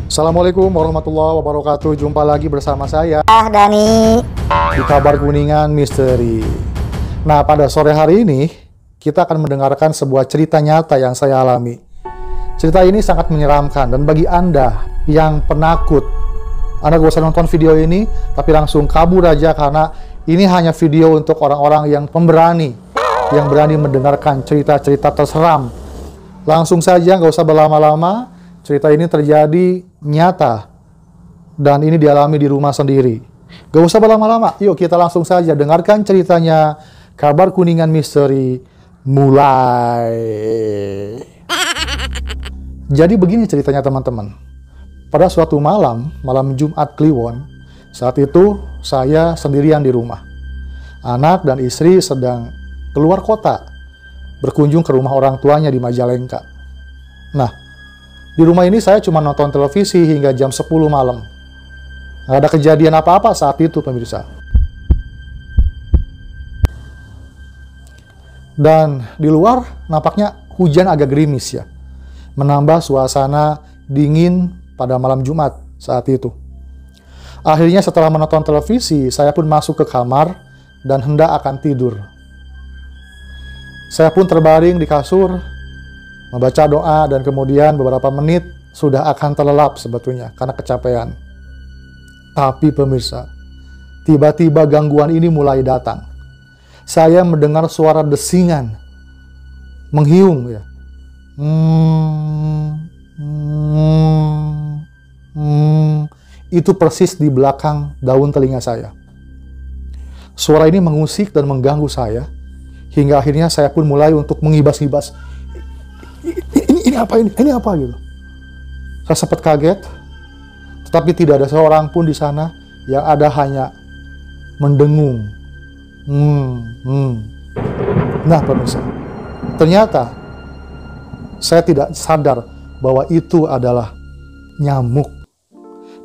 Assalamualaikum warahmatullahi wabarakatuh. Jumpa lagi bersama saya, Dani, di Kabar Kuningan Misteri. Nah, pada sore hari ini kita akan mendengarkan sebuah cerita nyata yang saya alami. Cerita ini sangat menyeramkan, dan bagi Anda yang penakut, Anda gak usah nonton video ini, tapi langsung kabur aja, karena ini hanya video untuk orang-orang yang pemberani, yang berani mendengarkan cerita-cerita terseram. Langsung saja, gak usah berlama-lama. Cerita ini terjadi nyata, dan ini dialami di rumah sendiri. Gak usah berlama-lama, yuk kita langsung saja dengarkan ceritanya. Kabar Kuningan Misteri mulai. Jadi begini ceritanya teman-teman. Pada suatu malam Jumat Kliwon, saat itu saya sendirian di rumah. Anak dan istri sedang keluar kota, berkunjung ke rumah orang tuanya di Majalengka. Nah, di rumah ini saya cuma nonton televisi hingga jam 10 malam. Nggak ada kejadian apa-apa saat itu, pemirsa. Dan di luar nampaknya hujan agak gerimis ya, menambah suasana dingin pada malam Jumat saat itu. Akhirnya setelah menonton televisi, saya pun masuk ke kamar dan hendak akan tidur. Saya pun terbaring di kasur, membaca doa, dan kemudian beberapa menit sudah akan terlelap sebetulnya karena kecapean. Tapi pemirsa, tiba-tiba gangguan ini mulai datang. Saya mendengar suara desingan, menghiung ya. Itu persis di belakang daun telinga saya. Suara ini mengusik dan mengganggu saya, hingga akhirnya saya pun mulai untuk mengibas-ibas. Ini apa ini? Ini apa gitu? Saya sempat kaget, tetapi tidak ada seorang pun di sana. Yang ada hanya mendengung. Nah pemirsa, ternyata saya tidak sadar bahwa itu adalah nyamuk.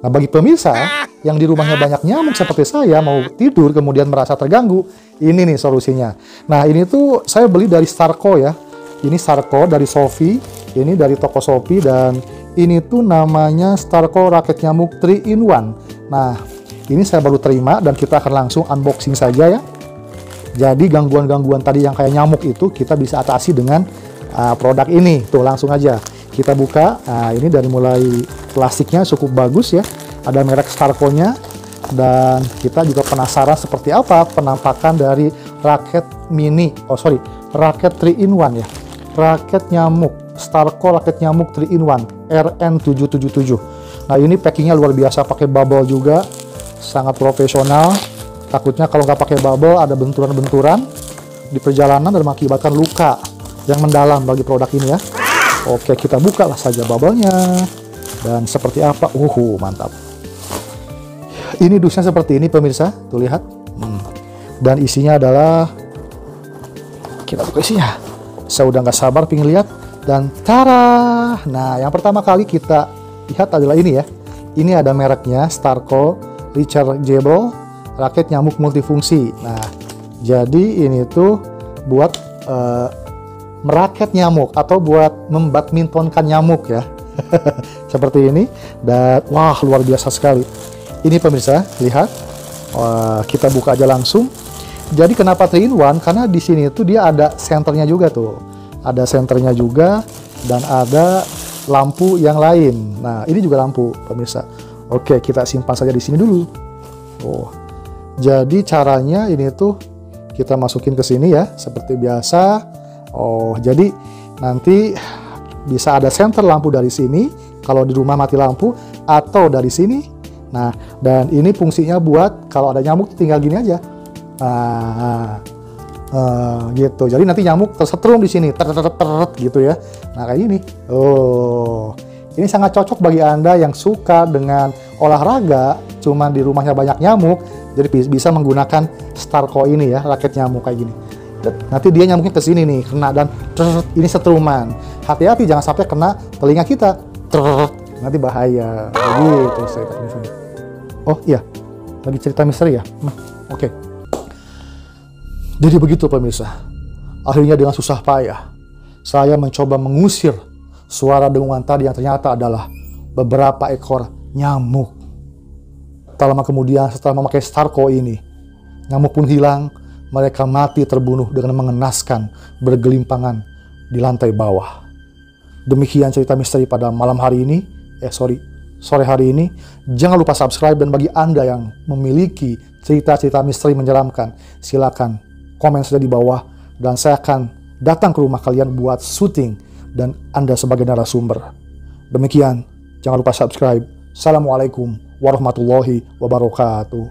Nah, bagi pemirsa yang di rumahnya banyak nyamuk seperti saya, mau tidur kemudian merasa terganggu, ini nih solusinya. Nah, ini tuh saya beli dari Starco ya. Ini Starco dari Shopee, ini dari toko Shopee, dan ini tuh namanya Starco raket nyamuk 3-in-1. Nah, ini saya baru terima dan kita akan langsung unboxing saja ya. Jadi gangguan-gangguan tadi yang kayak nyamuk itu kita bisa atasi dengan produk ini. Tuh langsung aja kita buka. Nah, ini dari mulai plastiknya cukup bagus ya. Ada merek Starco-nya, dan kita juga penasaran seperti apa penampakan dari raket raket 3-in-1 ya. Raket nyamuk Starco raket nyamuk 3-in-1 RN777. Nah, ini packingnya luar biasa, pakai bubble juga, sangat profesional. Takutnya kalau nggak pakai bubble ada benturan-benturan di perjalanan dan mengakibatkan luka yang mendalam bagi produk ini ya. Oke, kita buka lah saja bubble-nya. Dan seperti apa? Mantap. Ini dusnya seperti ini pemirsa, tuh lihat. Dan isinya adalah, kita buka isinya. Saya udah nggak sabar pengen lihat. Dan tara. Nah, yang pertama kali kita lihat adalah ini ya. Ini ada mereknya Starco Rechargeable raket nyamuk multifungsi. Nah, jadi ini tuh buat meraket nyamuk atau buat membadmintonkan nyamuk ya. Seperti ini. Dan wah, luar biasa sekali. Ini pemirsa, lihat. Kita buka aja langsung. Jadi kenapa 3-in-1? Karena di sini tuh dia ada senternya juga tuh. Ada senternya juga, dan ada lampu yang lain. Nah, ini juga lampu pemirsa. Oke, kita simpan saja di sini dulu. Jadi caranya ini tuh kita masukin ke sini ya, seperti biasa. Jadi nanti bisa ada senter lampu dari sini kalau di rumah mati lampu, atau dari sini. Nah, dan ini fungsinya buat kalau ada nyamuk tinggal gini aja. Gitu. Jadi nanti nyamuk tersetrum di sini, gitu ya. Nah, kayak gini. Ini sangat cocok bagi Anda yang suka dengan olahraga, cuman di rumahnya banyak nyamuk, jadi bisa menggunakan Starco ini ya, raket nyamuk kayak gini. Nanti dia nyamuknya ke sini nih, kena, dan ini setruman. Hati-hati jangan sampai kena telinga kita. Nanti bahaya. Begitu saya katakan. Oh iya, lagi cerita misteri ya. Oke. Jadi begitu pemirsa. Akhirnya dengan susah payah saya mencoba mengusir suara dengungan tadi yang ternyata adalah beberapa ekor nyamuk. Tak lama kemudian setelah memakai Starco ini, nyamuk pun hilang. Mereka mati terbunuh dengan mengenaskan, bergelimpangan di lantai bawah. Demikian cerita misteri pada malam hari ini. Sore hari ini. Jangan lupa subscribe, dan bagi Anda yang memiliki cerita-cerita misteri menyeramkan, silakan komen saja di bawah dan saya akan datang ke rumah kalian buat syuting dan Anda sebagai narasumber. Demikian, jangan lupa subscribe. Assalamualaikum warahmatullahi wabarakatuh.